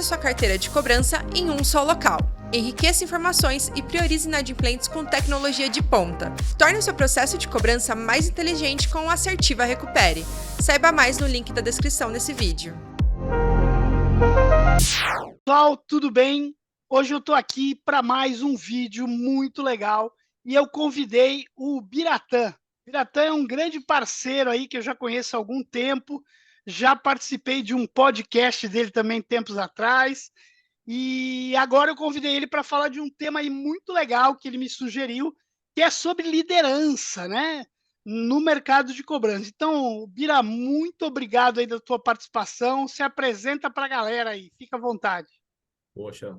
Organize sua carteira de cobrança em um só local. Enriqueça informações e priorize inadimplentes com tecnologia de ponta. Torne o seu processo de cobrança mais inteligente com o Assertiva Recupere. Saiba mais no link da descrição desse vídeo. Pessoal, tudo bem? Hoje eu estou aqui para mais um vídeo muito legal e eu convidei o Biratã. Biratã é um grande parceiro aí que eu já conheço há algum tempo, já participei de um podcast dele também tempos atrás e agora eu convidei ele para falar de um tema aí muito legal que ele me sugeriu, que é sobre liderança, né? No mercado de cobrança. Então, Bira, muito obrigado aí da tua participação. Se apresenta para a galera aí, fica à vontade. Poxa,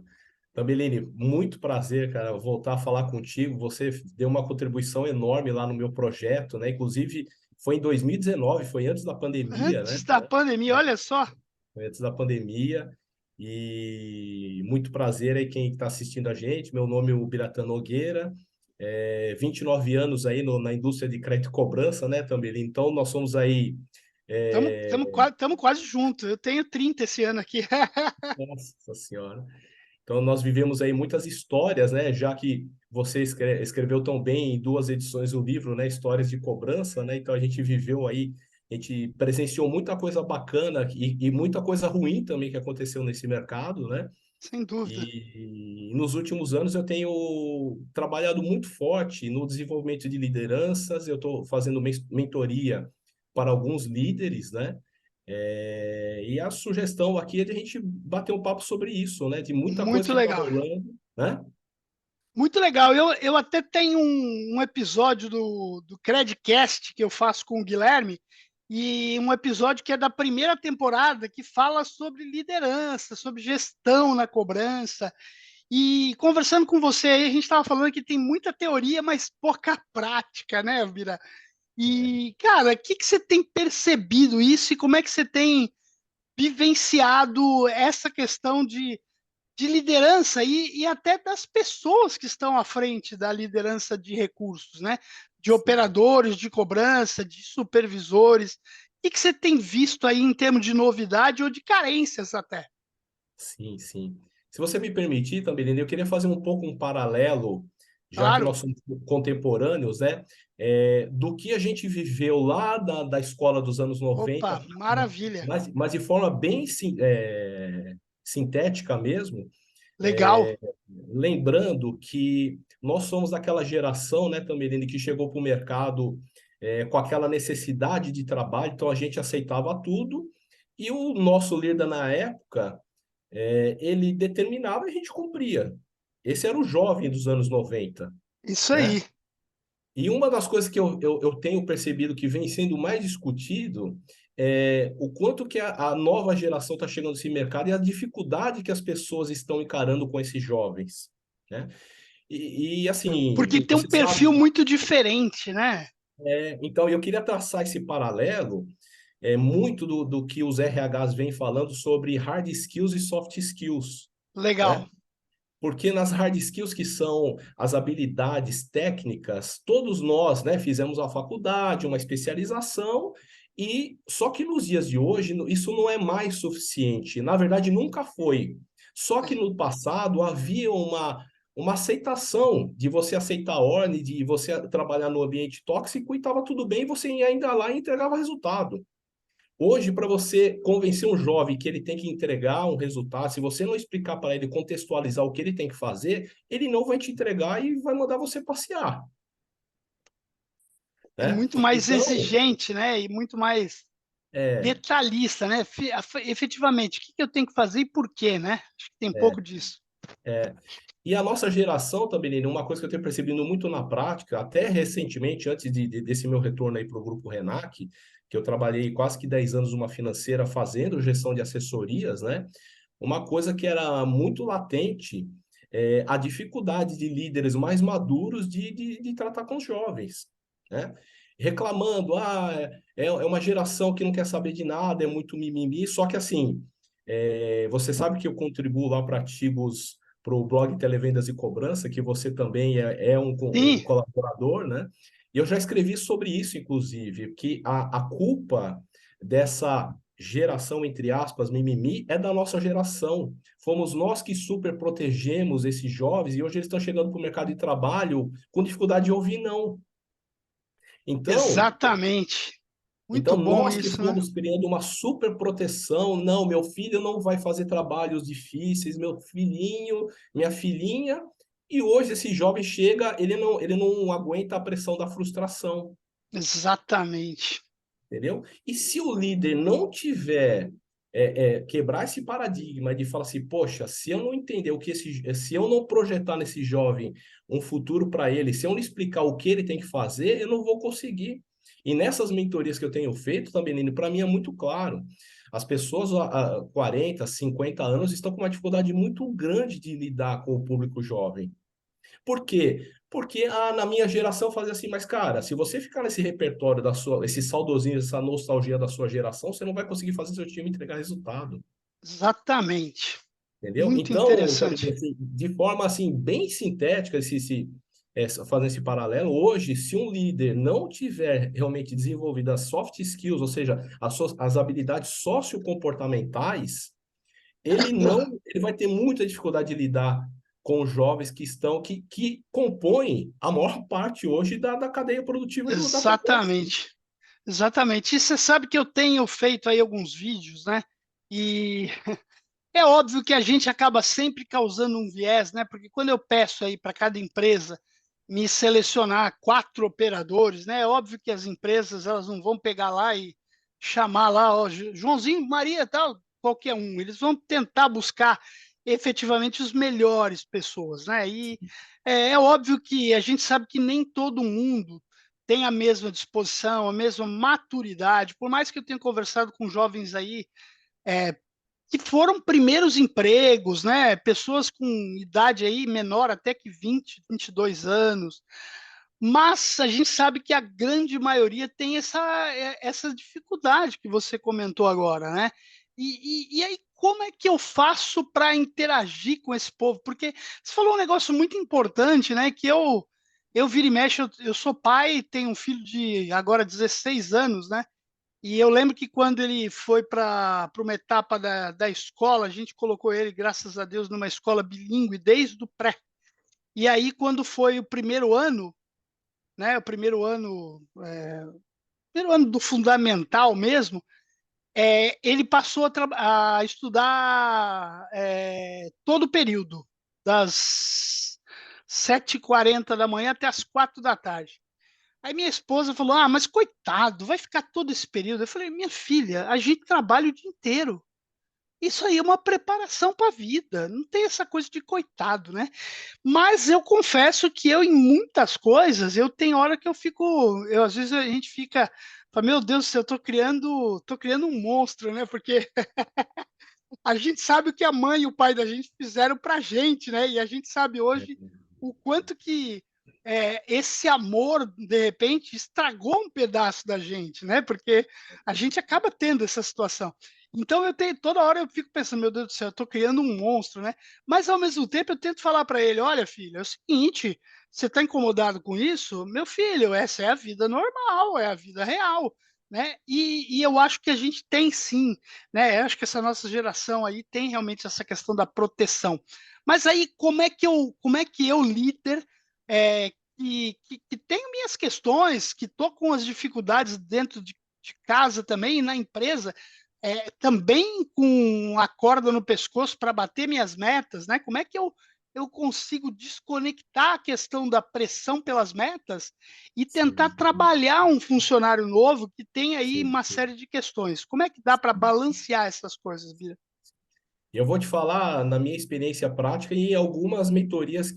Tambelini, muito prazer, cara, voltar a falar contigo. Você deu uma contribuição enorme lá no meu projeto, né? Inclusive, foi em 2019, foi antes da pandemia, né? Antes da pandemia, olha só. Foi antes da pandemia. E muito prazer aí quem está assistindo a gente. Meu nome é o Biratã Nogueira, 29 anos aí na indústria de crédito e cobrança, né, Tambelini? Então, nós somos aí... Estamos quase juntos. Eu tenho 30 esse ano aqui. Nossa Senhora! Então, nós vivemos aí muitas histórias, né? Já que você escreveu tão bem em 2 edições do livro, né? Histórias de cobrança, né? Então, a gente viveu aí, a gente presenciou muita coisa bacana e muita coisa ruim também que aconteceu nesse mercado, né? Sem dúvida. E nos últimos anos eu tenho trabalhado muito forte no desenvolvimento de lideranças, eu estou fazendo mentoria para alguns líderes, né? E a sugestão aqui é de a gente bater um papo sobre isso, né? De muita coisa Muito que está legal. rolando, né? Muito legal. Eu até tenho um episódio do Credcast que eu faço com o Guilherme, e um episódio que é da primeira temporada, que fala sobre liderança, sobre gestão na cobrança. E conversando com você aí, a gente estava falando que tem muita teoria, mas pouca prática, né, Vira? E, cara, o que você tem percebido isso e como é que você tem vivenciado essa questão de liderança e até das pessoas que estão à frente da liderança de recursos, né? De operadores, de cobrança, de supervisores. O que você tem visto aí em termos de novidade ou de carências até? Sim, sim. Se você me permitir também, eu queria fazer um pouco um paralelo, já que Claro. nós somos contemporâneos, né? Do que a gente viveu lá da escola dos anos 90, Opa, maravilha. mas de forma bem sintética mesmo. Legal. Lembrando que nós somos daquela geração, né, Tamerine, que chegou para o mercado com aquela necessidade de trabalho, então a gente aceitava tudo, e o nosso líder na época, ele determinava e a gente cumpria. Esse era o jovem dos anos 90, Isso né? aí. E uma das coisas que eu tenho percebido que vem sendo mais discutido é o quanto que a nova geração está chegando nesse mercado e a dificuldade que as pessoas estão encarando com esses jovens, né? E Porque assim, tem um você perfil sabe, muito diferente, né? então eu queria traçar esse paralelo, muito do que os RHs vêm falando sobre hard skills e soft skills, Legal. né? Porque nas hard skills, que são as habilidades técnicas, todos nós, né, fizemos a faculdade, uma especialização, e só que nos dias de hoje isso não é mais suficiente. Na verdade, nunca foi. Só que no passado havia uma aceitação de você aceitar a ordem, de você trabalhar no ambiente tóxico e estava tudo bem, você ia ainda lá e entregava resultado. Hoje, para você convencer um jovem que ele tem que entregar um resultado, se você não explicar para ele, contextualizar o que ele tem que fazer, ele não vai te entregar e vai mandar você passear, É né? muito mais Então, exigente, né? E muito mais é, detalhista, né? Efetivamente, o que eu tenho que fazer e por quê, né? Acho que tem um é, pouco disso. é. E a nossa geração também, uma coisa que eu tenho percebido muito na prática, até recentemente, antes desse meu retorno aí para o Grupo Renac, que eu trabalhei quase que 10 anos numa financeira fazendo gestão de assessorias, né? Uma coisa que era muito latente é a dificuldade de líderes mais maduros de tratar com os jovens, né? Reclamando, é uma geração que não quer saber de nada, é muito mimimi, só que assim, você sabe que eu contribuo lá para artigos para o blog Televendas e Cobrança, que você também é um Sim, colaborador, né? E eu já escrevi sobre isso, inclusive, que a culpa dessa geração, entre aspas, mimimi, é da nossa geração. Fomos nós que super protegemos esses jovens e hoje eles estão chegando para o mercado de trabalho com dificuldade de ouvir não. Então, Exatamente. então Muito bom nós que isso, né? fomos criando uma super proteção, não, meu filho não vai fazer trabalhos difíceis, meu filhinho, minha filhinha, e hoje esse jovem chega, ele não aguenta a pressão da frustração. Exatamente. Entendeu? E se o líder não tiver quebrar esse paradigma de falar assim, poxa, se eu não entender se eu não projetar nesse jovem um futuro para ele, se eu não explicar o que ele tem que fazer, eu não vou conseguir. E nessas mentorias que eu tenho feito também, Nino, para mim é muito claro. As pessoas há 40, 50 anos estão com uma dificuldade muito grande de lidar com o público jovem. Por quê? Porque na minha geração fazia assim, mas cara, se você ficar nesse repertório esse saudosinho, essa nostalgia da sua geração, você não vai conseguir fazer seu time entregar resultado. Exatamente. Entendeu? Muito Então, interessante. assim, de forma assim, bem sintética, fazendo esse paralelo, hoje, se um líder não tiver realmente desenvolvido as soft skills, ou seja, as habilidades sociocomportamentais, ele vai ter muita dificuldade de lidar com os jovens que compõem a maior parte hoje da cadeia produtiva da população. Exatamente. Exatamente. E você sabe que eu tenho feito aí alguns vídeos, né? E é óbvio que a gente acaba sempre causando um viés, né? Porque quando eu peço aí para cada empresa me selecionar 4 operadores, né? É óbvio que as empresas elas não vão pegar lá e chamar lá, ó, Joãozinho, Maria, tal, qualquer um. Eles vão tentar buscar efetivamente os melhores pessoas, né? E é óbvio que a gente sabe que nem todo mundo tem a mesma disposição, a mesma maturidade. Por mais que eu tenha conversado com jovens aí é, que foram primeiros empregos, né? Pessoas com idade aí menor até que 20, 22 anos. Mas a gente sabe que a grande maioria tem essa dificuldade que você comentou agora, né? E aí, como é que eu faço para interagir com esse povo? Porque você falou um negócio muito importante, né? Que eu vira e mexe, eu sou pai, tenho um filho de agora 16 anos, né? E eu lembro que quando ele foi para uma etapa da escola, a gente colocou ele, graças a Deus, numa escola bilíngue desde o pré. E aí, quando foi o primeiro ano, né, primeiro ano do fundamental mesmo, ele passou a estudar todo o período, das 7h40 da manhã até as 4 da tarde. Aí minha esposa falou: Ah, mas coitado, vai ficar todo esse período. Eu falei: Minha filha, a gente trabalha o dia inteiro. Isso aí é uma preparação para a vida. Não tem essa coisa de coitado, né? Mas eu confesso que eu, em muitas coisas, eu tenho hora que eu fico. Às vezes a gente fica. Fala, meu Deus do céu, eu tô criando um monstro, né? Porque a gente sabe o que a mãe e o pai da gente fizeram para a gente, né? E a gente sabe hoje o quanto que esse amor, de repente, estragou um pedaço da gente, né? Porque a gente acaba tendo essa situação. Então eu tenho toda hora eu fico pensando, meu Deus do céu, eu estou criando um monstro, né? Mas ao mesmo tempo eu tento falar para ele, olha, filho, é o seguinte, você está incomodado com isso? Meu filho, essa é a vida normal, é a vida real, né? E eu acho que a gente tem sim, né? Eu acho que essa nossa geração aí tem realmente essa questão da proteção. Mas aí como é que eu líder é, que tenho minhas questões, que estou com as dificuldades dentro de casa também, e na empresa, também com a corda no pescoço para bater minhas metas, né? Como é que eu consigo desconectar a questão da pressão pelas metas e tentar Sim, trabalhar um funcionário novo que tem aí sim, uma sim. série de questões? Como é que dá para balancear essas coisas, Bira? Eu vou te falar na minha experiência prática e algumas mentorias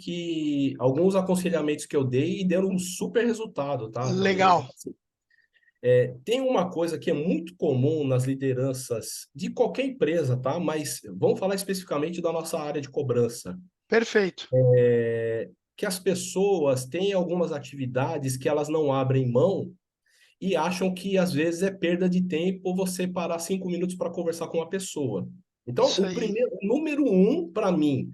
alguns aconselhamentos que eu dei e deram um super resultado, tá? Legal, Tem uma coisa que é muito comum nas lideranças de qualquer empresa, tá? Mas vamos falar especificamente da nossa área de cobrança. perfeito. Que as pessoas têm algumas atividades que elas não abrem mão e acham que às vezes é perda de tempo você parar 5 minutos para conversar com uma pessoa. Então, Isso aí. o número um para mim,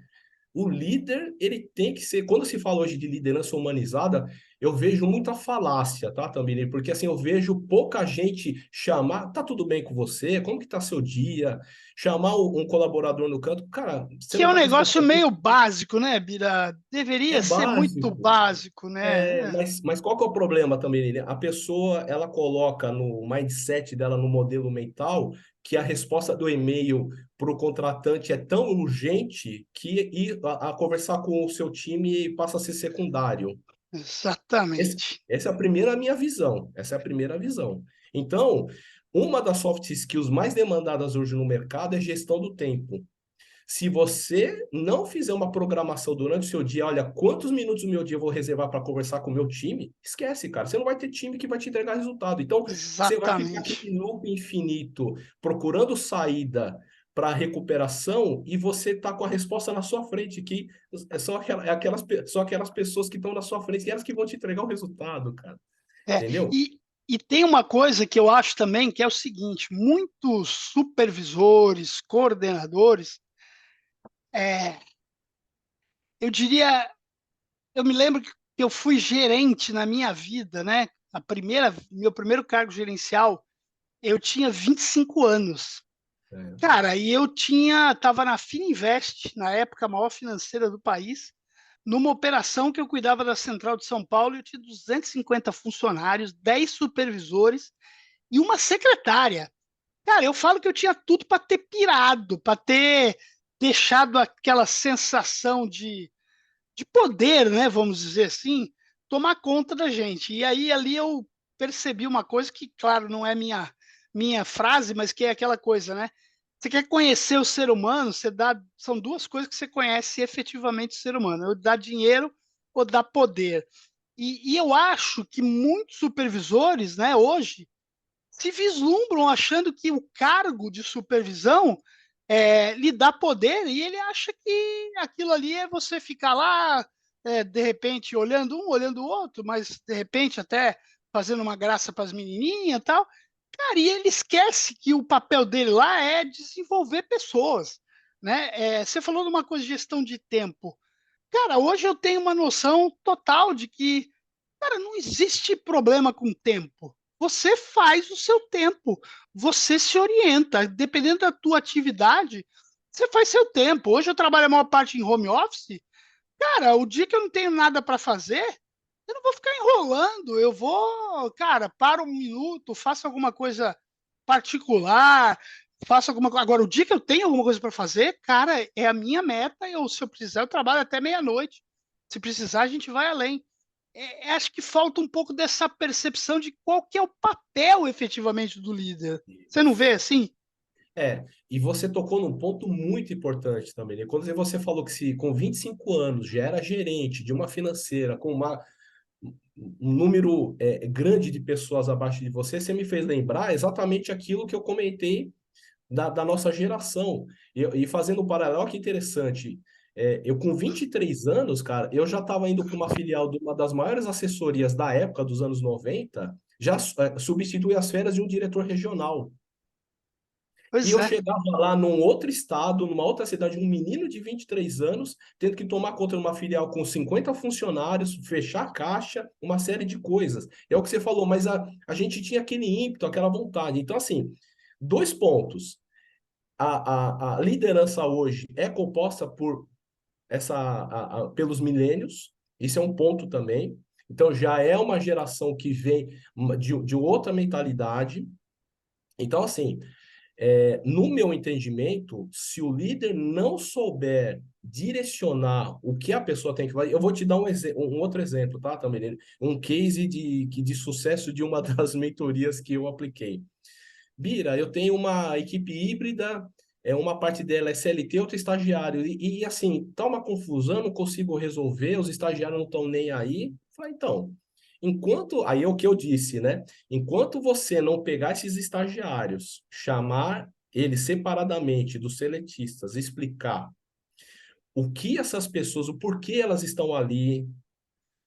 o líder, ele tem que ser, quando se fala hoje de liderança humanizada, eu vejo muita falácia, tá, também, porque assim, eu vejo pouca gente chamar, tá tudo bem com você? Como que tá seu dia? Chamar um colaborador no canto, cara, você Que não é um tá precisando negócio fazer, meio básico, né, Bira? é Deveria ser muito básico. básico, né? Mas qual que é o problema também, né? A pessoa, ela coloca no mindset dela, no modelo mental, que a resposta do e-mail para o contratante é tão urgente que ir a conversar com o seu time passa a ser secundário. Exatamente. Essa é a primeira minha visão. Essa é a primeira visão. Então, uma das soft skills mais demandadas hoje no mercado é gestão do tempo. Se você não fizer uma programação durante o seu dia, olha, quantos minutos do meu dia eu vou reservar para conversar com o meu time, esquece, cara. Você não vai ter time que vai te entregar resultado. Então, você vai ficar Exatamente. aquele loop infinito, procurando saída para recuperação e você tá com a resposta na sua frente, que são aquelas pessoas que estão na sua frente, e elas que vão te entregar o resultado, cara. É, Entendeu? e tem uma coisa que eu acho também que é o seguinte: muitos supervisores, coordenadores, é, eu diria, eu me lembro que eu fui gerente na minha vida, né? Meu primeiro cargo gerencial, eu tinha 25 anos. É. Cara, e estava na Fininvest, na época a maior financeira do país, numa operação que eu cuidava da Central de São Paulo, eu tinha 250 funcionários, 10 supervisores e uma secretária. Cara, eu falo que eu tinha tudo para ter pirado, para ter deixado aquela sensação de poder, né, vamos dizer assim, tomar conta da gente. E aí ali eu percebi uma coisa que, claro, não é minha frase, mas que é aquela coisa, né? Você quer conhecer o ser humano, são duas coisas que você conhece efetivamente o ser humano, ou dá dinheiro ou dá poder. E eu acho que muitos supervisores, né, hoje, se vislumbram achando que o cargo de supervisão lhe dá poder e ele acha que aquilo ali é você ficar lá, de repente, olhando um, olhando o outro, mas de repente até fazendo uma graça para as menininhas e tal. Cara, e ele esquece que o papel dele lá é desenvolver pessoas. Né? Você falou de uma coisa de gestão de tempo. Cara, hoje eu tenho uma noção total de que, cara, não existe problema com tempo. Você faz o seu tempo, você se orienta, dependendo da tua atividade, você faz seu tempo. Hoje eu trabalho a maior parte em home office. Cara, o dia que eu não tenho nada para fazer, eu não vou ficar enrolando. Eu vou, cara, paro um minuto, faço alguma coisa particular, faço alguma coisa. Agora, o dia que eu tenho alguma coisa para fazer, cara, é a minha meta. Se eu precisar, eu trabalho até meia-noite. Se precisar, a gente vai além. Acho que falta um pouco dessa percepção de qual que é o papel efetivamente do líder. Você não vê assim? E você tocou num ponto muito importante também, né? Quando você falou que se com 25 anos já era gerente de uma financeira com um número grande de pessoas abaixo de você, você me fez lembrar exatamente aquilo que eu comentei da nossa geração. E fazendo um paralelo, que interessante. Eu com 23 anos, cara, eu já estava indo para uma filial de uma das maiores assessorias da época, dos anos 90, já substituir as férias de um diretor regional. E Pois eu é. chegava lá num outro estado, numa outra cidade, um menino de 23 anos, tendo que tomar conta de uma filial com 50 funcionários, fechar a caixa, uma série de coisas. É o que você falou, mas a gente tinha aquele ímpeto, aquela vontade. Então, assim, dois pontos. A liderança hoje é composta por pelos milênios, isso é um ponto também. Então, já é uma geração que vem de outra mentalidade. Então, assim, no meu entendimento, se o líder não souber direcionar o que a pessoa tem que fazer, eu vou te dar um outro exemplo, tá, também, um case de sucesso de uma das mentorias que eu apliquei. Bira, eu tenho uma equipe híbrida, uma parte dela é CLT, outra estagiário, e assim, tá uma confusão, não consigo resolver, os estagiários não estão nem aí. Falei, então, aí é o que eu disse, né? Enquanto você não pegar esses estagiários, chamar eles separadamente dos seletistas, explicar o que essas pessoas, o porquê elas estão ali,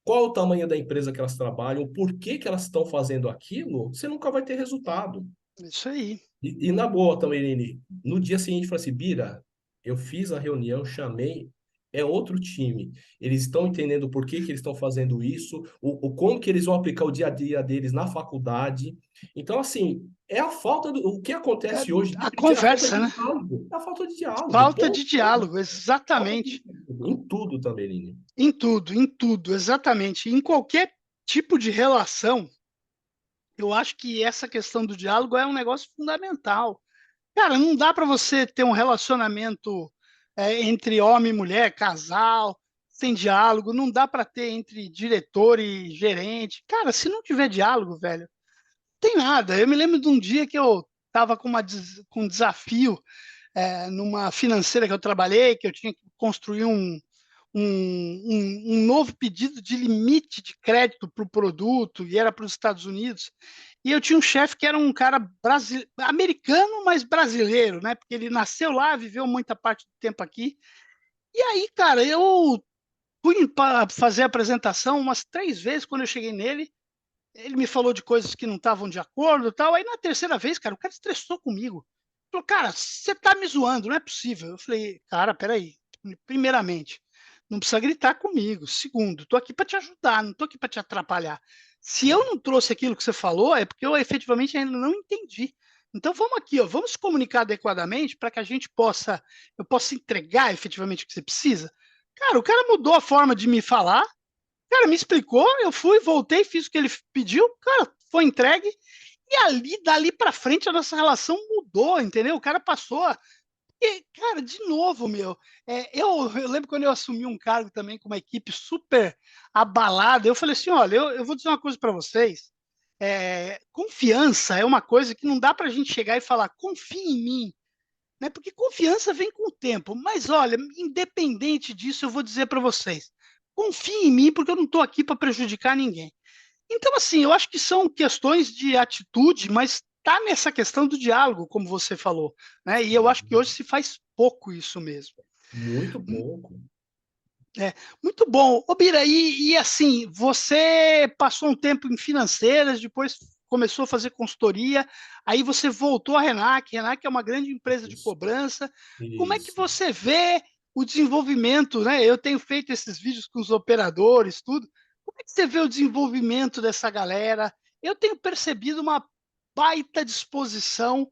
qual o tamanho da empresa que elas trabalham, o porquê que elas estão fazendo aquilo, você nunca vai ter resultado. Isso aí. E na boa também, Lili, no dia seguinte, eu falei assim, Bira, eu fiz a reunião, chamei, é outro time. Eles estão entendendo por que que eles estão fazendo isso, como que eles vão aplicar o dia a dia deles na faculdade. Então, assim, é a falta do... O que É acontece hoje, a é a falta conversa, de né? diálogo. É a falta de diálogo. Falta de Ponto. diálogo, Falta de exatamente. diálogo. Em tudo também, Lini. Em tudo, exatamente. Em qualquer tipo de relação, eu acho que essa questão do diálogo é um negócio fundamental. Cara, não dá para você ter um relacionamento entre homem e mulher, casal, sem diálogo. Não dá para ter entre diretor e gerente. Cara, se não tiver diálogo, velho, não tem nada. Eu me lembro de um dia que eu estava com um desafio numa financeira que eu trabalhei, que eu tinha que construir um novo pedido de limite de crédito para o produto, e era para os Estados Unidos. E eu tinha um chefe que era um cara americano, mas brasileiro, né? Porque ele nasceu lá, viveu muita parte do tempo aqui. E aí, cara, eu fui para fazer a apresentação umas 3 vezes quando eu cheguei nele. Ele me falou de coisas que não estavam de acordo e tal. Aí na terceira vez, cara, o cara estressou comigo. Falou, cara, você tá me zoando, não é possível. Eu falei, cara, peraí. Primeiramente, não precisa gritar comigo. Segundo, tô aqui para te ajudar, não tô aqui para te atrapalhar. Se eu não trouxe aquilo que você falou, é porque eu efetivamente ainda não entendi. Então vamos aqui, ó, vamos se comunicar adequadamente para que a gente eu possa entregar efetivamente o que você precisa. Cara, o cara mudou a forma de me falar, cara, me explicou, eu fui, voltei, fiz o que ele pediu, cara, foi entregue, e ali, dali para frente, a nossa relação mudou, entendeu? O cara passou e, cara, de novo, meu, eu lembro quando eu assumi um cargo também com uma equipe super abalada, eu falei assim, olha, eu vou dizer uma coisa para vocês, confiança é uma coisa que não dá para a gente chegar e falar, confie em mim, né? Porque confiança vem com o tempo. Mas olha, independente disso, eu vou dizer para vocês: confiem em mim, porque eu não estou aqui para prejudicar ninguém. Então, assim, eu acho que são questões de atitude, mas está nessa questão do diálogo, como você falou, né? E eu acho que hoje se faz pouco isso mesmo. Muito pouco. É, muito bom. Ô, Bira, e assim, você passou um tempo em financeiras, depois começou a fazer consultoria, aí você voltou à Renac. Renac é uma grande empresa de Isso. cobrança. Como é que Isso. você vê o desenvolvimento, né? Eu tenho feito esses vídeos com os operadores, tudo. Como é que você vê o desenvolvimento dessa galera? Eu tenho percebido uma baita disposição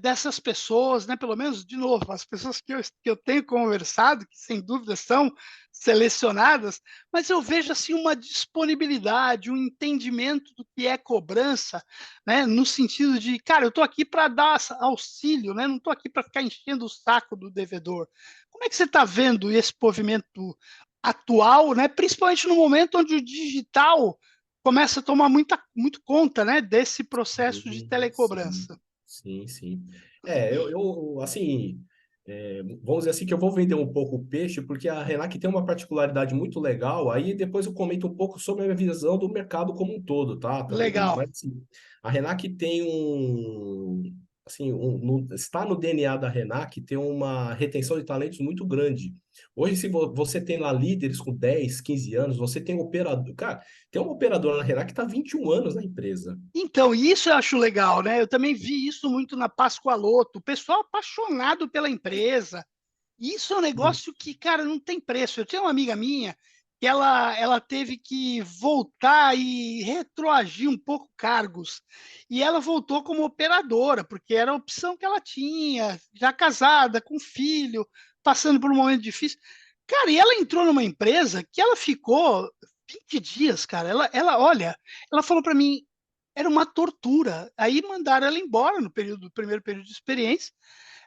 dessas pessoas, né? Pelo menos, de novo, as pessoas que eu tenho conversado, que sem dúvida são selecionadas, mas eu vejo assim uma disponibilidade, um entendimento do que é cobrança, né? No sentido de, cara, eu estou aqui para dar auxílio, né? Não estou aqui para ficar enchendo o saco do devedor. Como é que você está vendo esse movimento atual, né? Principalmente no momento onde o digital começa a tomar muito conta, né? Desse processo de Sim, telecobrança. sim, sim. Assim, vamos dizer assim que eu vou vender um pouco o peixe, porque a Renac tem uma particularidade muito legal, aí depois eu comento um pouco sobre a minha visão do mercado como um todo, tá, também, Lili? Legal. Mas, assim, a Renac tem assim, está no DNA da Renac ter uma retenção de talentos muito grande. Hoje, se você tem lá líderes com 10, 15 anos, você tem operador, cara, tem uma operadora na Renac que está 21 anos na empresa. Então, isso eu acho legal, né? Eu também vi isso muito na Pascoaloto. O pessoal apaixonado pela empresa. Isso é um negócio que, cara, não tem preço. Eu tinha uma amiga minha que ela teve que voltar e retroagir um pouco cargos. E ela voltou como operadora, porque era a opção que ela tinha, já casada, com filho, passando por um momento difícil. Cara, e ela entrou numa empresa que ela ficou 20 dias, cara. Olha, ela falou para mim, era uma tortura. Aí mandaram ela embora no primeiro período de experiência.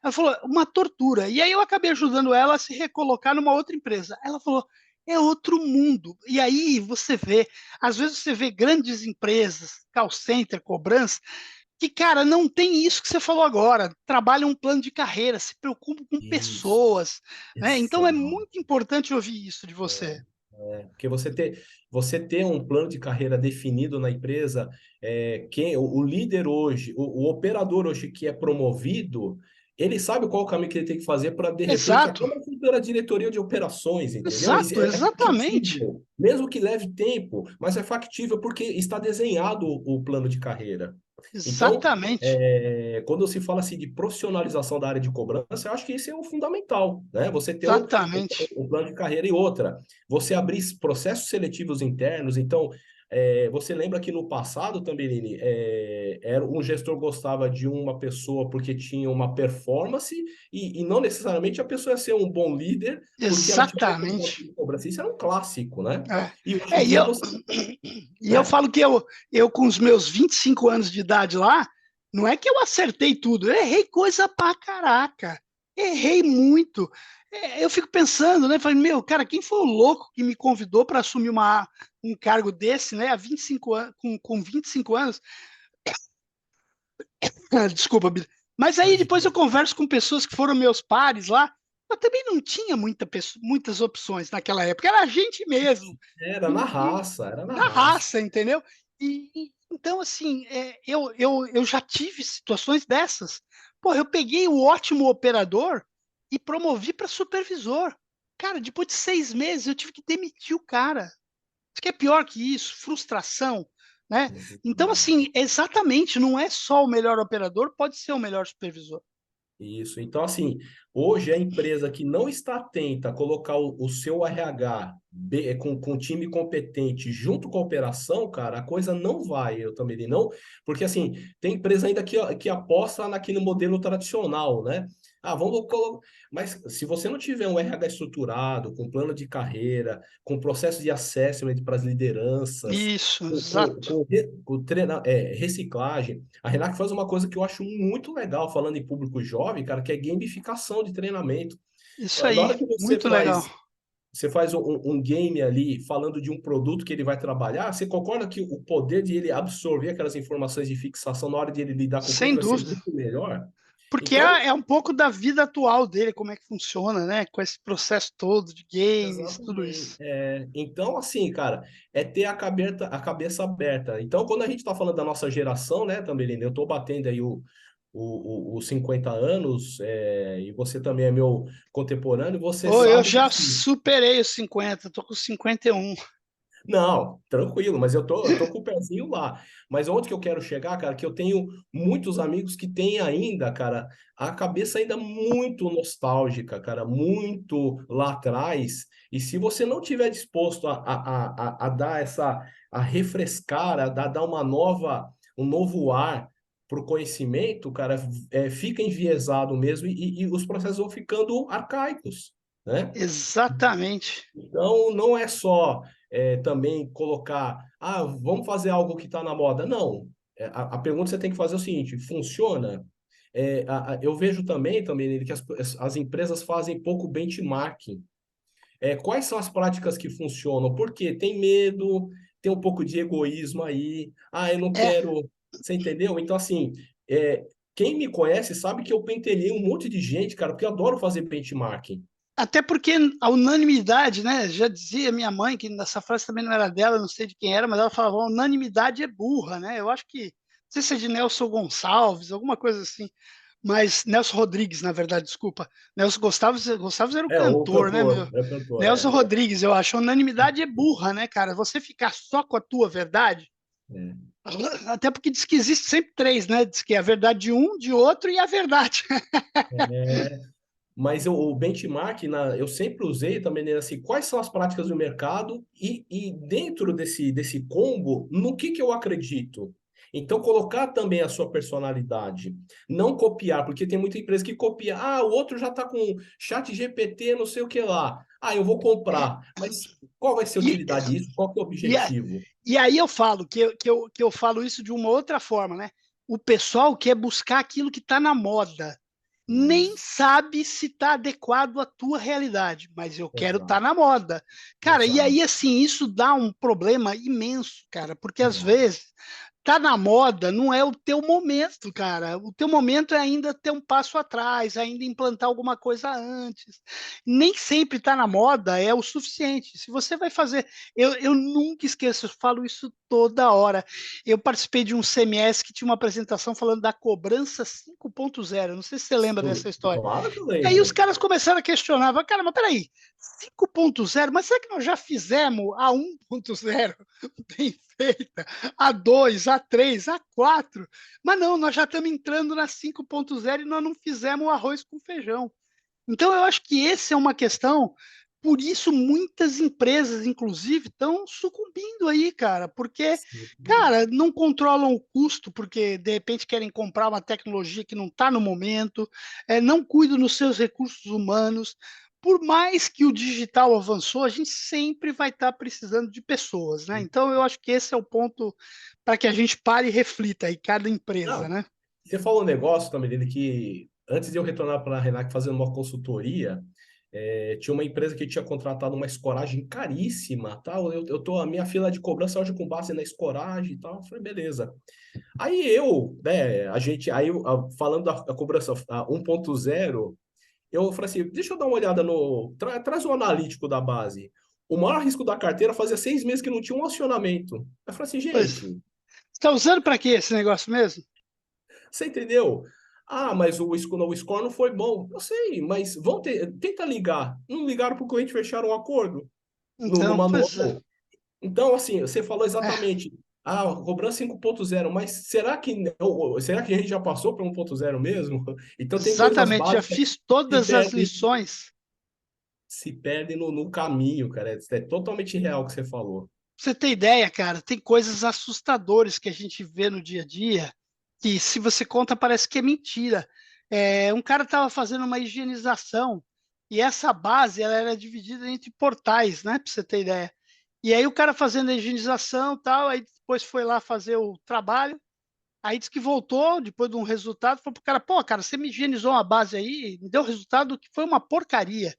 Ela falou, uma tortura. E aí eu acabei ajudando ela a se recolocar numa outra empresa. Ela falou, é outro mundo. E aí você vê, às vezes você vê grandes empresas, call center, cobrança, que, cara, não tem isso que você falou agora. Trabalham um plano de carreira, se preocupam com Isso, pessoas, né? Então é exato. muito importante ouvir isso de você. Porque você ter um plano de carreira definido na empresa, o líder hoje, o operador hoje que é promovido, ele sabe qual o caminho que ele tem que fazer para, de repente, até Exato, uma futura diretoria de operações, entendeu? Isso exato, é exatamente. factível, mesmo que leve tempo, mas é factível porque está desenhado o plano de carreira. Então, Exatamente. quando se fala assim de profissionalização da área de cobrança, eu acho que isso é o fundamental, né? Você ter Exatamente. um plano de carreira e outra, você abrir processos seletivos internos. Então, você lembra que no passado também, Lini, era um gestor gostava de uma pessoa porque tinha uma performance e não necessariamente a pessoa ia ser um bom líder porque ela tinha uma performance Exatamente. de cobrança. Isso era um clássico, né? É. E hoje em E dia eu, você, e eu né? falo que eu, com os meus 25 anos de idade lá, não é que eu acertei tudo, eu errei coisa pra caraca. Errei muito. Eu fico pensando, né? Falei, meu, cara, quem foi o louco que me convidou para assumir um cargo desse, né? Há 25 anos, com 25 anos? Desculpa, Bira. Mas aí depois eu Imagina. converso com pessoas que foram meus pares lá. Eu também não tinha muitas opções naquela época, era a gente mesmo. Era na E raça, era na na raça. raça, entendeu? Então, assim, eu já tive situações dessas. Pô, eu peguei o ótimo operador e promovi para supervisor. Cara, depois de 6 meses, eu tive que demitir o cara. Isso que é pior que isso, frustração, né? Então, assim, exatamente, não é só o melhor operador, pode ser o melhor supervisor. Isso. Então, assim, hoje a empresa que não está atenta a colocar o seu RH com time competente junto com a operação, cara, a coisa não vai, eu também não, porque assim, tem empresa ainda que aposta naquele modelo tradicional, né? Ah, vamos colocar. Mas se você não tiver um RH estruturado, com plano de carreira, com processo de assessment para as lideranças, Isso, exato. reciclagem. A Renac faz uma coisa que eu acho muito legal, falando em público jovem, cara, que é gamificação de treinamento. Isso Na aí, hora que muito legal. você faz um game ali falando de um produto que ele vai trabalhar, você concorda que o poder de ele absorver aquelas informações de fixação na hora de ele lidar com o Sem cliente vai ser dúvida. muito melhor? Porque Então, é um pouco da vida atual dele, como é que funciona, né? Com esse processo todo de games, tudo exatamente. isso. Então, assim, cara, é ter a cabeça aberta. Então, quando a gente está falando da nossa geração, né, também, eu estou batendo aí os 50 anos, e você também é meu contemporâneo, você Ou eu sabe que, já assim, superei os 50, tô com 51. não, tranquilo, mas eu tô com o pezinho lá. Mas onde que eu quero chegar, cara, que eu tenho muitos amigos que têm ainda, cara, a cabeça ainda muito nostálgica, cara, muito lá atrás. E se você não tiver disposto a dar a refrescar, dar um novo ar para o conhecimento, cara, fica enviesado mesmo e os processos vão ficando arcaicos, né? Exatamente. Então, não é só também colocar, vamos fazer algo que está na moda. Não. A pergunta que você tem que fazer é o seguinte: funciona? Eu vejo também que as empresas fazem pouco benchmarking. Quais são as práticas que funcionam? Porque tem medo, tem um pouco de egoísmo aí. Ah, eu não É, quero. Você entendeu? Então, assim, quem me conhece sabe que eu pentelhei um monte de gente, cara, porque eu adoro fazer benchmarking. até porque a unanimidade, né? Já dizia minha mãe, que essa frase também não era dela, não sei de quem era, mas ela falava: a unanimidade é burra, né? Eu acho que, não sei se é de Nelson Gonçalves, alguma coisa assim, mas Nelson Rodrigues, na verdade, desculpa. Nelson Gonçalves era o O cantor, né, cantor, meu? é o cantor, Nelson Rodrigues, eu acho. A unanimidade é burra, né, cara? Você ficar só com a tua verdade, É. até porque diz que existe sempre três, né? Diz que é a verdade de um, de outro e a verdade. Mas o benchmark, eu sempre usei também né, assim, quais são as práticas do mercado e dentro desse combo, no que eu acredito. Então, colocar também a sua personalidade. Não copiar, porque tem muita empresa que copia. Ah, o outro já está com chat GPT, não sei o que lá. Ah, eu vou comprar. Mas qual vai ser a E, utilidade disso? Qual que é o e, objetivo? e aí eu falo que eu falo isso de uma outra forma, né? O pessoal quer buscar aquilo que está na moda. Nem Isso, sabe se está adequado à tua realidade, mas eu quero estar exato, na moda. Cara, e exato, aí, assim, isso dá um problema imenso, cara, porque às exato. vezes tá na moda não é o teu momento, cara. O teu momento é ainda ter um passo atrás, ainda implantar alguma coisa antes. Nem sempre tá na moda é o suficiente. Se você vai fazer. Eu nunca esqueço, eu falo isso toda hora. Eu participei de um CMS que tinha uma apresentação falando da cobrança 5.0. Não sei se você lembra dessa história. Claro que eu E aí os lembro. caras começaram a questionar, cara, mas peraí, 5.0, mas será que nós já fizemos a 1.0 bem feita, a 2, a 3, a 4? Mas não, nós já estamos entrando na 5.0 e nós não fizemos o arroz com feijão. Então eu acho que essa é uma questão, por isso muitas empresas, inclusive, estão sucumbindo aí, cara, porque, Sim. cara, não controlam o custo, porque de repente querem comprar uma tecnologia que não está no momento, não cuidam dos seus recursos humanos. Por mais que o digital avançou, a gente sempre vai estar precisando de pessoas, né? Então eu acho que esse é o ponto para que a gente pare e reflita aí, cada empresa, Não, né? você falou um negócio também dele que antes de eu retornar para a Renac fazendo uma consultoria, tinha uma empresa que tinha contratado uma escoragem caríssima, tal. Eu tô a minha fila de cobrança hoje com base na escoragem e tal. Eu falei, beleza. Aí né, falando da cobrança 1.0, eu falei assim, deixa eu dar uma olhada traz o analítico da base. O maior risco da carteira fazia 6 meses que não tinha um acionamento. Eu falei assim, Pois, gente, está usando para quê esse negócio mesmo? você entendeu? Ah, mas o score não foi bom. Eu sei, mas tenta ligar. Não ligaram para o cliente fechar um acordo no Então, pois é. manual. Então, assim, você falou É, exatamente. Ah, cobrança 5.0, mas será que a gente já passou para 1.0 mesmo? Então tem coisas exatamente, já básicas fiz que se todas as perdem, lições. se perdem no caminho, cara. É totalmente real o que você falou. Pra você ter ideia, cara, tem coisas assustadoras que a gente vê no dia a dia que, se você conta, parece que é mentira. Um cara estava fazendo uma higienização e essa base ela era dividida entre portais, né? Para você ter ideia. E aí o cara fazendo a higienização e tal, aí depois foi lá fazer o trabalho, aí disse que voltou, depois de um resultado, falou pro cara, pô, cara, você me higienizou uma base aí, me deu resultado que foi uma porcaria.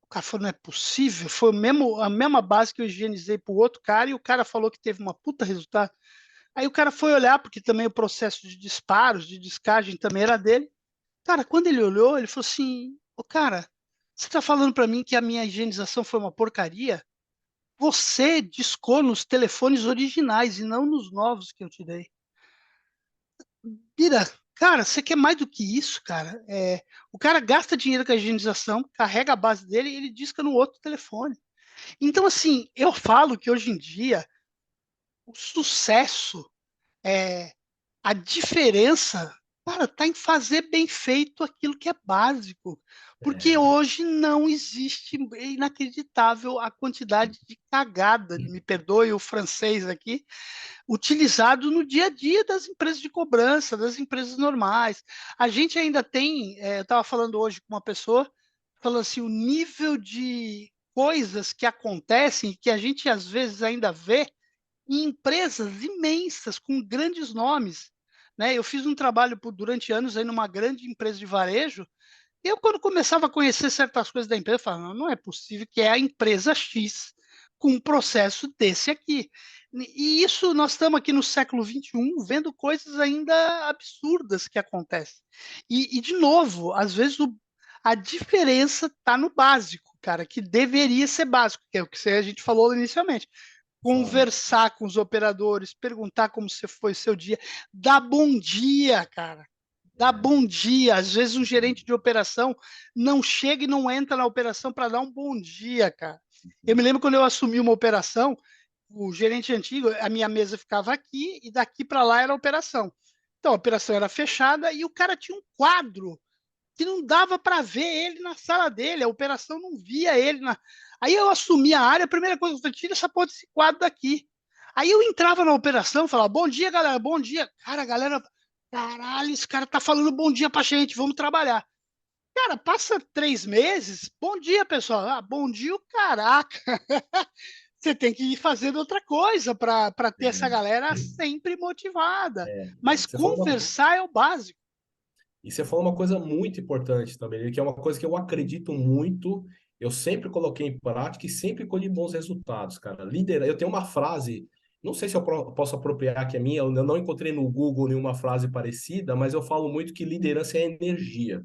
O cara falou, não é possível, foi a mesma base que eu higienizei para o outro cara e o cara falou que teve uma puta resultado. Aí o cara foi olhar, porque também o processo de disparos, de descagem também era dele. Cara, quando ele olhou, ele falou assim, ô cara, você está falando para mim que a minha higienização foi uma porcaria? Você discou nos telefones originais e não nos novos que eu te dei. Mira, cara, você quer mais do que isso, cara? O cara gasta dinheiro com a higienização, carrega a base dele e ele disca no outro telefone. Então, assim, eu falo que hoje em dia o sucesso, é, a diferença, cara, está em fazer bem feito aquilo que é básico. Porque É, hoje não existe, é inacreditável a quantidade de cagada, me perdoe o francês aqui, utilizado no dia a dia das empresas de cobrança, das empresas normais. A gente ainda tem, eu estava falando hoje com uma pessoa, falando assim, o nível de coisas que acontecem, que a gente às vezes ainda vê em empresas imensas, com grandes nomes. Né? Eu fiz um trabalho durante anos aí numa grande empresa de varejo, e eu, quando começava a conhecer certas coisas da empresa, eu falava, não é possível que é a empresa X com um processo desse aqui. E isso, nós estamos aqui no século XXI vendo coisas ainda absurdas que acontecem. De novo, às vezes a diferença está no básico, cara, que deveria ser básico, que é o que a gente falou inicialmente. exato. Conversar com os operadores, perguntar como foi seu dia, dar bom dia, cara. Dar bom dia. Às vezes um gerente de operação não chega e não entra na operação para dar um bom dia, cara. Eu me lembro quando eu assumi uma operação, o gerente antigo, a minha mesa ficava aqui e daqui para lá era a operação. Então a operação era fechada e o cara tinha um quadro que não dava para ver ele na sala dele, a operação não via ele. Aí eu assumi a área, a primeira coisa que eu falei, tira essa porra desse quadro daqui. Aí eu entrava na operação, falava, bom dia, galera, bom dia. Cara, a galera, caralho, esse cara tá falando bom dia pra gente, vamos trabalhar. Cara, passa 3 meses, bom dia, pessoal. Ah, bom dia, o caraca. Você tem que ir fazendo outra coisa para ter essa É, galera sempre motivada. Mas você falou conversar é o básico. E você falou uma coisa muito importante também, que é uma coisa que eu acredito muito, eu sempre coloquei em prática e sempre colhi bons resultados, cara. Eu tenho uma frase não sei se eu posso apropriar aqui a minha, eu não encontrei no Google nenhuma frase parecida, mas eu falo muito que liderança é energia.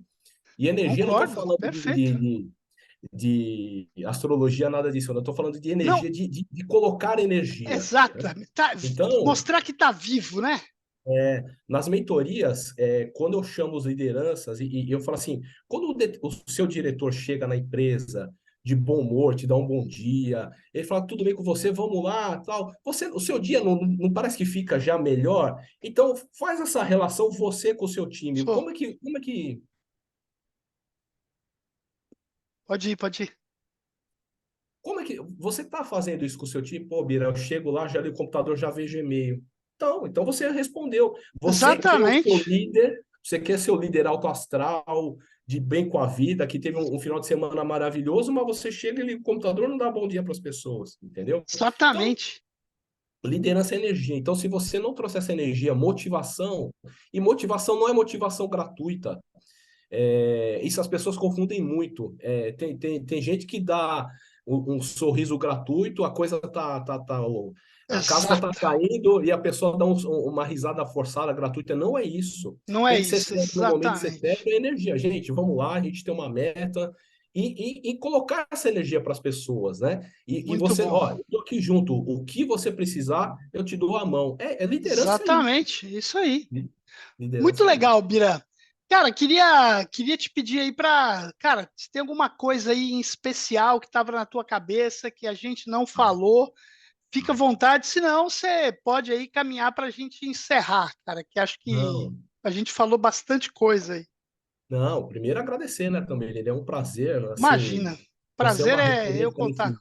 E energia, eu não estou Concordo, falando perfeito. de astrologia, nada disso, eu estou falando de Não, energia, de colocar energia, né? exatamente. Tá, Então, mostrar que está vivo, né? nas mentorias, quando eu chamo as lideranças e eu falo assim, quando o seu diretor chega na empresa de bom humor, te dá um bom dia, ele fala, tudo bem com você, vamos lá, tal. O seu dia não parece que fica já melhor? Então, faz essa relação você com o seu time. Pô, Como é que pode ir, pode ir. Como é que você está fazendo isso com o seu time? Pô, Bira, eu chego lá, já li o computador, já vejo e-mail. Então você respondeu. Você quer o seu Exatamente. líder, você quer seu líder alto astral, de bem com a vida, que teve um final de semana maravilhoso, mas você chega e liga o computador e não dá bom dia para as pessoas, entendeu? Então, Exatamente. liderança é energia. Então, se você não trouxer essa energia, motivação, e motivação não é motivação gratuita. Isso as pessoas confundem muito. Tem gente que dá um sorriso gratuito, a coisa a casca tá Exato. caindo e a pessoa dá uma risada forçada gratuita. Não é isso. Não é Tem que ser isso, sério no momento de ser sério, exatamente. é energia. Gente, vamos lá, a gente tem uma meta. E colocar essa energia para as pessoas, né? E Muito você, bom. ó, eu tô aqui junto. O que você precisar, eu te dou a mão. Liderança é isso. Exatamente, isso aí. Muito Liderança é legal, isso. Bira. Cara, queria te pedir aí para, cara, se tem alguma coisa aí em especial que estava na tua cabeça que a gente não falou, fica à vontade, senão você pode aí caminhar para a gente encerrar, cara, que acho que Não. a gente falou bastante coisa aí. Não, primeiro agradecer, né, também. Ele é um prazer, assim, Imagina, você é prazer uma é eu referência contar.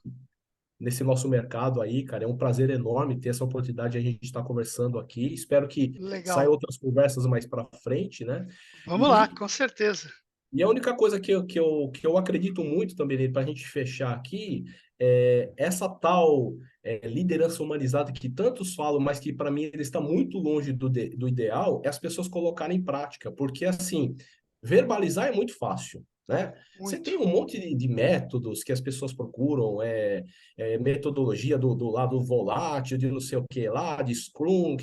nesse nosso mercado aí, cara. É um prazer enorme ter essa oportunidade de a gente estar conversando aqui. Espero que saiam Legal. outras conversas mais para frente, né? Vamos lá, E, com certeza. e a única coisa que eu acredito muito também, para a gente fechar aqui, essa tal liderança humanizada que tantos falam, mas que para mim ele está muito longe do ideal, é as pessoas colocarem em prática, porque assim, verbalizar é muito fácil. Né? Você Muito. tem um monte de métodos que as pessoas procuram, metodologia do lado volátil, de não sei o que lá, de Scrum.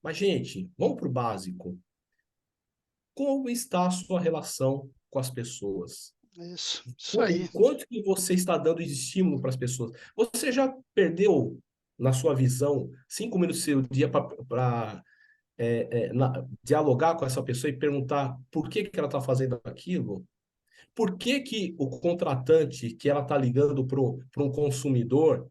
Mas, gente, vamos para o básico. Como está a sua relação com as pessoas? Isso O aí. quanto que você está dando de estímulo para as pessoas? Você já perdeu, na sua visão, 5 minutos do seu dia para dialogar com essa pessoa e perguntar por que que ela está fazendo aquilo? Por que que o contratante que ela está ligando para um consumidor,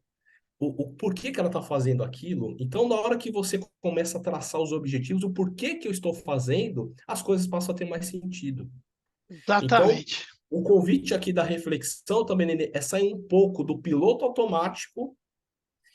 por que que ela está fazendo aquilo? Então, na hora que você começa a traçar os objetivos, o porquê que eu estou fazendo, as coisas passam a ter mais sentido. Então, Exatamente. o convite aqui da reflexão também Nenê, é sair um pouco do piloto automático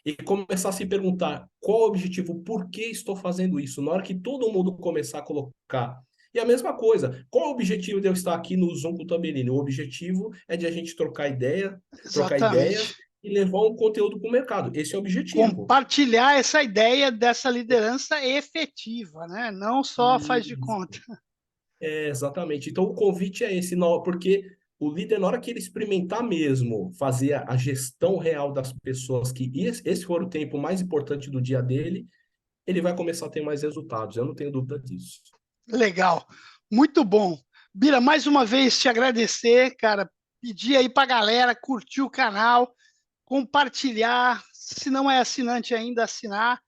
e começar a se perguntar qual o objetivo, por que estou fazendo isso? Na hora que todo mundo começar a colocar. E a mesma coisa, qual o objetivo de eu estar aqui no Zoom com o Tambelini? O objetivo é de a gente trocar ideias Exatamente. e levar um conteúdo para o mercado. Esse é o objetivo. Compartilhar essa ideia dessa liderança efetiva, né? Não só faz de conta. Exatamente. Então, o convite é esse, porque o líder, na hora que ele experimentar mesmo fazer a gestão real das pessoas, que esse for o tempo mais importante do dia dele, ele vai começar a ter mais resultados. Eu não tenho dúvida disso. Legal. Muito bom. Bira, mais uma vez te agradecer, cara. Pedir aí para a galera curtir o canal, compartilhar. Se não é assinante ainda, assinar.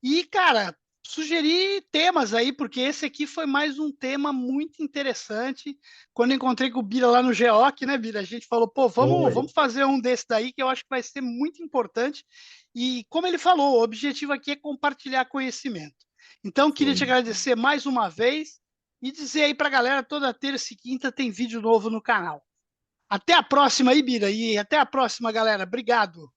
E, cara, sugerir temas aí, porque esse aqui foi mais um tema muito interessante. Quando encontrei com o Bira lá no GEOC, né, Bira? A gente falou, pô, Oi. vamos fazer um desse daí que eu acho que vai ser muito importante. E, como ele falou, o objetivo aqui é compartilhar conhecimento. Então, queria te Oi. agradecer mais uma vez e dizer aí para a galera, toda terça e quinta tem vídeo novo no canal. Até a próxima aí, Bira, e até a próxima, galera. Obrigado.